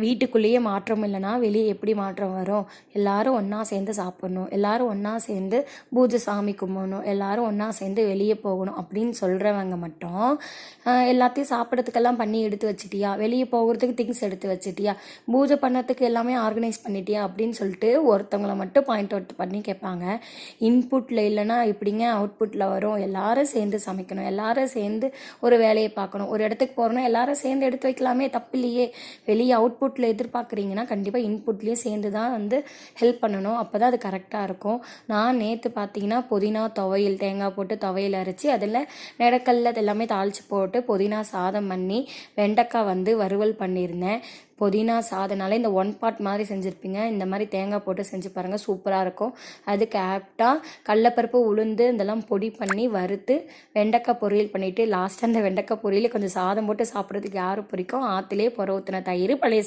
வீட்டுக்குள்ளேயே மாற்றம் இல்லைனா வெளியே எப்படி மாற்றம் வரும்? எல்லாரும் ஒன்றா சேர்ந்து சாப்பிட்ணும், எல்லாரும் ஒன்றா சேர்ந்து பூஜை சாமி கும்பிடணும், எல்லாரும் ஒன்றா சேர்ந்து வெளியே போகணும் அப்படின்னு சொல்கிறவங்க மட்டும் எல்லாத்தையும் சாப்பிட்றதுக்கெல்லாம் பண்ணி எடுத்து வச்சிட்டியா, வெளியே போகிறதுக்கு திங்ஸ் எடுத்து வச்சிட்டியா, பூஜை பண்ணத்துக்கு எல்லாமே ஆர்கனைஸ் பண்ணிட்டியா அப்படின்னு சொல்லிட்டு ஒருத்தவங்களை மட்டும் பாயிண்ட் அவுட் பண்ணி கேட்பாங்க. இன்புட்டில் இல்லைன்னா எப்படிங்க அவுட்புட்டில் வரும்? எல்லாரும் சேர்ந்து சமைக்கணும், எல்லாரும் சேர்ந்து ஒரு வேலையை பார்க்கணும், ஒரு இடத்துக்கு போகிறோன்னா எல்லாரும் சேர்ந்து எடுத்து வைக்கலாமே, தப்பு இல்லையே. வெளியே அவுட்புட்டில் எதிர்பார்க்குறீங்கன்னா கண்டிப்பாக இன்புட்லேயும் சேர்ந்து தான் ஹெல்ப் பண்ணணும். அப்போ தான் அது கரெக்டாக இருக்கும். நான் நேற்று பார்த்தீங்கன்னா புதினா துவையல், தேங்காய் போட்டு துவையல் அரைச்சி அதில் நெடக்கல்ல எல்லாமே தாளித்து போட்டு புதினா சாதம் பண்ணி வெண்டைக்காய் வறுவல் பண்ணியிருந்தேன். புதினா சாதனால இந்த ஒன் பார்ட் மாதிரி செஞ்சுருப்பீங்க, இந்த மாதிரி தேங்காய் போட்டு செஞ்சு பாருங்கள், சூப்பராக இருக்கும். அதுக்கு ஆப்டாக கடலப்பருப்பு உளுந்து இதெல்லாம் பொடி பண்ணி வறுத்து வெண்டைக்காய் பொரியல் பண்ணிவிட்டு லாஸ்ட்டாக அந்த வெண்டைக்காய் பொரியல் கொஞ்சம் சாதம் போட்டு சாப்பிட்றதுக்கு யாரும் பிடிக்கும்? ஆற்றுலேயே புற ஊற்றின தயிர் பழைய